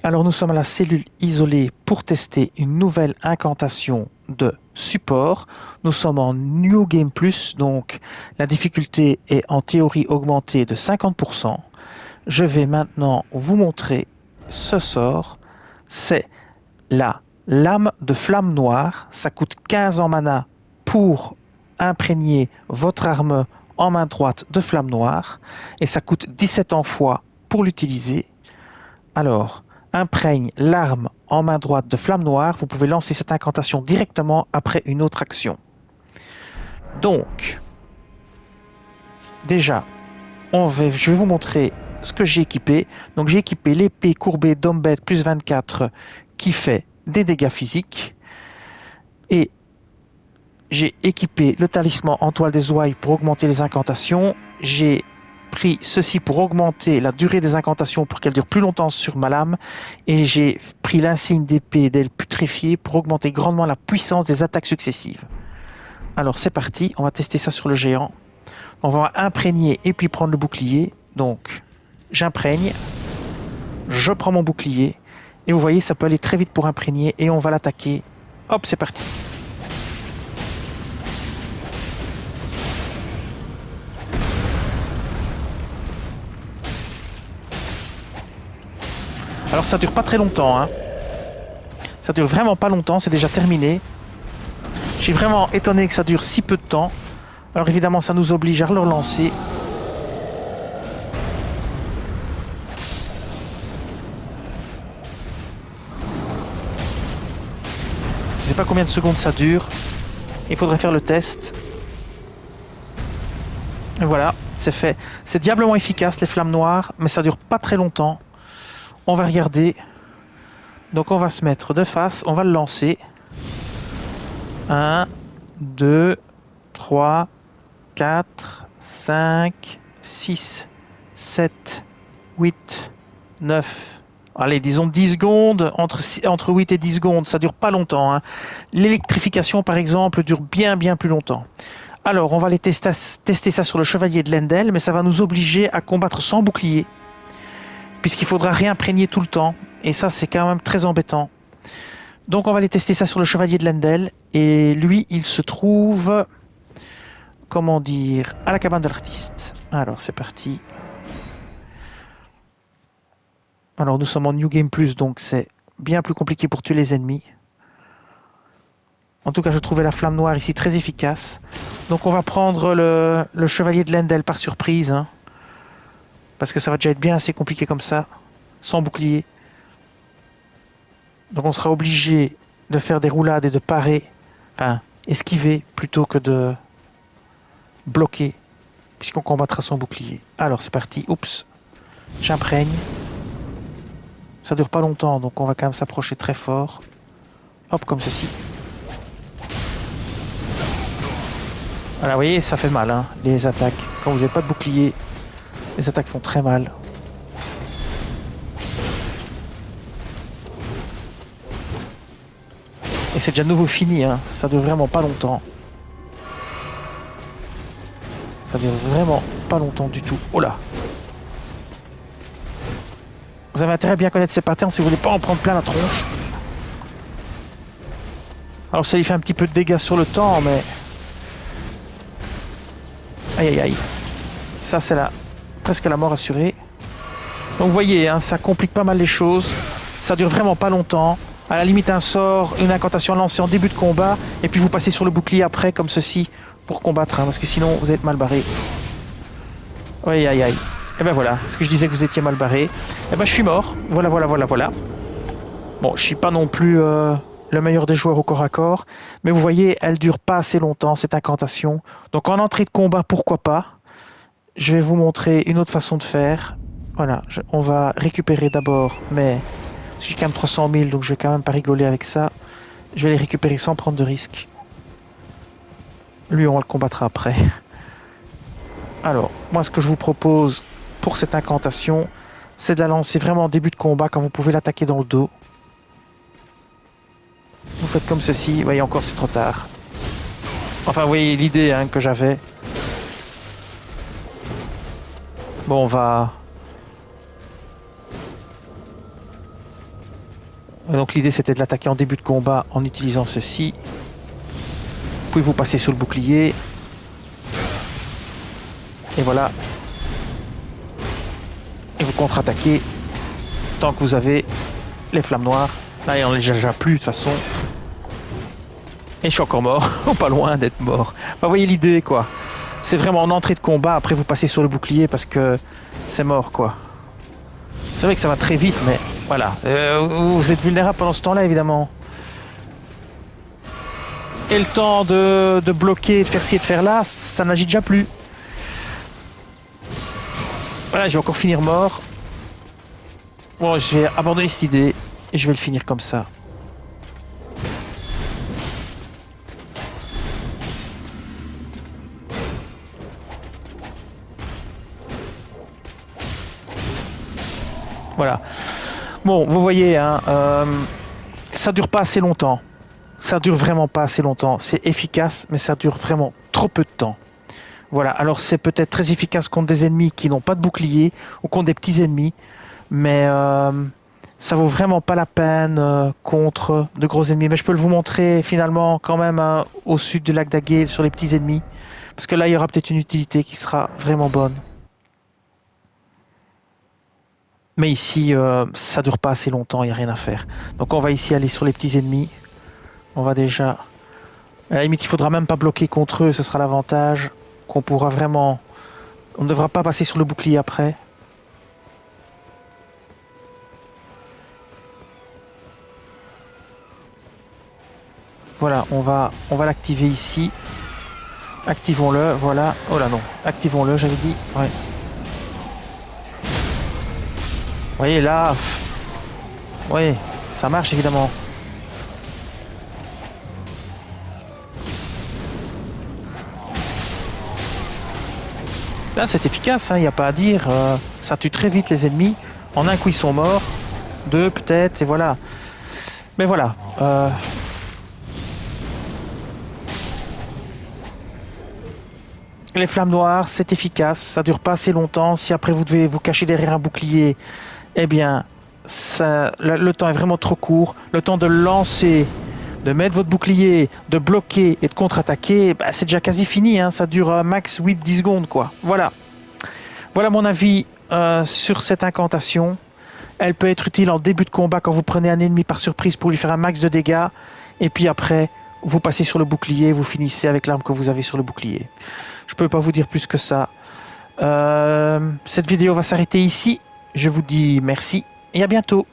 Alors nous sommes à la cellule isolée pour tester une nouvelle incantation de support. Nous sommes en New Game Plus, donc la difficulté est en théorie augmentée de 50%. Je vais maintenant vous montrer ce sort. C'est la lame de flamme noire. Ça coûte 15 en mana pour imprégner votre arme en main droite de flamme noire. Et ça coûte 17 en foi pour l'utiliser. Alors, imprègne l'arme en main droite de flamme noire. Vous pouvez lancer cette incantation directement après une autre action. Donc, déjà, je vais vous montrer ce que j'ai équipé. Donc, j'ai équipé l'épée courbée d'Ombed plus 24 qui fait des dégâts physiques. Et j'ai équipé le talisman en toile des ouailles pour augmenter les incantations. J'ai pris ceci pour augmenter la durée des incantations pour qu'elles durent plus longtemps sur ma lame. Et j'ai pris l'insigne d'épée d'aile putréfiée pour augmenter grandement la puissance des attaques successives. Alors c'est parti, on va tester ça sur le géant. On va imprégner et puis prendre le bouclier. Donc j'imprègne, je prends mon bouclier. Et vous voyez, ça peut aller très vite pour imprégner et on va l'attaquer. Hop, c'est parti. Alors ça dure pas très longtemps, hein. Ça dure vraiment pas longtemps, c'est déjà terminé. Je suis vraiment étonné que ça dure si peu de temps. Alors évidemment, ça nous oblige à le relancer. Je sais pas combien de secondes ça dure. Il faudrait faire le test. Et voilà, c'est fait. C'est diablement efficace les flammes noires, mais ça dure pas très longtemps. On va regarder. Donc on va se mettre de face, on va le lancer. 1, 2, 3, 4, 5, 6, 7, 8, 9. Allez, disons 10 secondes, entre 8 et 10 secondes, ça dure pas longtemps, hein. L'électrification, par exemple, dure bien plus longtemps. Alors, on va aller tester ça sur le chevalier de Lendel, mais ça va nous obliger à combattre sans bouclier, puisqu'il faudra réimprégner tout le temps, et ça, c'est quand même très embêtant. Donc, on va aller tester ça sur le chevalier de Lendel, et lui, il se trouve, comment dire, à la cabane de l'artiste. Alors, c'est parti. Alors, nous sommes en New Game Plus, donc c'est bien plus compliqué pour tuer les ennemis. En tout cas, je trouvais la flamme noire ici très efficace. Donc on va prendre le chevalier de Lendel par surprise. Hein, parce que ça va déjà être bien assez compliqué comme ça. Sans bouclier. Donc on sera obligé de faire des roulades et de parer. Enfin, esquiver plutôt que de bloquer. Puisqu'on combattra sans bouclier. Alors c'est parti. Oups. J'imprègne. Ça dure pas longtemps, donc on va quand même s'approcher très fort. Hop, comme ceci. Voilà, vous voyez, ça fait mal, hein, les attaques. Quand vous n'avez pas de bouclier, les attaques font très mal. Et c'est déjà de nouveau fini, hein. Ça dure vraiment pas longtemps. Ça dure vraiment pas longtemps du tout. Oh là! Vous avez intérêt à bien connaître ces patterns si vous voulez pas en prendre plein la tronche. Alors ça lui fait un petit peu de dégâts sur le temps, mais... Aïe aïe aïe. Ça c'est presque la mort assurée. Donc vous voyez, hein, ça complique pas mal les choses. Ça dure vraiment pas longtemps. À la limite un sort, une incantation lancée en début de combat, et puis vous passez sur le bouclier après, comme ceci, pour combattre, hein, parce que sinon vous êtes mal barré. Aïe aïe aïe. Et ben voilà, ce que je disais que vous étiez mal barré. Et ben je suis mort. Voilà. Bon, je suis pas non plus le meilleur des joueurs au corps à corps, mais vous voyez, elle dure pas assez longtemps, cette incantation. Donc en entrée de combat, pourquoi pas. Je vais vous montrer une autre façon de faire. Voilà, on va récupérer d'abord, mais j'ai quand même 300 000, donc je vais quand même pas rigoler avec ça. Je vais les récupérer sans prendre de risque. Lui, on le combattra après. Alors, moi, ce que je vous propose pour cette incantation, c'est de la lancer vraiment en début de combat, quand vous pouvez l'attaquer dans le dos. Vous faites comme ceci. Vous voyez, encore, c'est trop tard. Enfin, vous voyez l'idée, hein, que j'avais. Bon, on va Donc l'idée c'était de l'attaquer en début de combat en utilisant ceci. Puis vous passez sur le bouclier. Et voilà. Et vous contre-attaquez tant que vous avez les flammes noires. Là, il n'y en a déjà plus de toute façon. Et je suis encore mort, ou pas loin d'être mort. Enfin, vous voyez l'idée, quoi. C'est vraiment en entrée de combat, après vous passez sur le bouclier parce que c'est mort, quoi. C'est vrai que ça va très vite, mais voilà. Vous êtes vulnérable pendant ce temps-là, évidemment. Et le temps de bloquer, de faire ci et de faire là, ça n'agit déjà plus. Voilà, je vais encore finir mort. Bon, je vais abandonner cette idée et je vais le finir comme ça. Voilà. Bon, vous voyez, hein, ça dure pas assez longtemps. Ça dure vraiment pas assez longtemps. C'est efficace, mais ça dure vraiment trop peu de temps. Voilà, alors c'est peut-être très efficace contre des ennemis qui n'ont pas de bouclier ou contre des petits ennemis, mais ça vaut vraiment pas la peine contre de gros ennemis. Mais je peux vous montrer finalement quand même au sud du lac d'Agale sur les petits ennemis, parce que là il y aura peut-être une utilité qui sera vraiment bonne. Mais ici, ça dure pas assez longtemps, il n'y a rien à faire. Donc on va ici aller sur les petits ennemis. On va déjà... À la limite, il faudra même pas bloquer contre eux, ce sera l'avantage. Qu'on pourra vraiment... On ne devra pas passer sur le bouclier après. Voilà, on va l'activer ici. Activons-le, voilà. Oh là non, activons-le, j'avais dit. Ouais. Vous voyez là... Oui, ça marche évidemment. Là c'est efficace, il n'y a pas à dire. Ça tue très vite les ennemis. En un coup ils sont morts. Deux peut-être, et voilà. Mais voilà. Les flammes noires, c'est efficace. Ça dure pas assez longtemps. Si après vous devez vous cacher derrière un bouclier, eh bien, le temps est vraiment trop court. Le temps de lancer, de mettre votre bouclier, de bloquer et de contre-attaquer, bah, c'est déjà quasi fini. Hein. Ça dure max 8-10 secondes, quoi. Voilà. Voilà mon avis sur cette incantation. Elle peut être utile en début de combat quand vous prenez un ennemi par surprise pour lui faire un max de dégâts. Et puis après, vous passez sur le bouclier, vous finissez avec l'arme que vous avez sur le bouclier. Je peux pas vous dire plus que ça. Cette vidéo va s'arrêter ici. Je vous dis merci et à bientôt.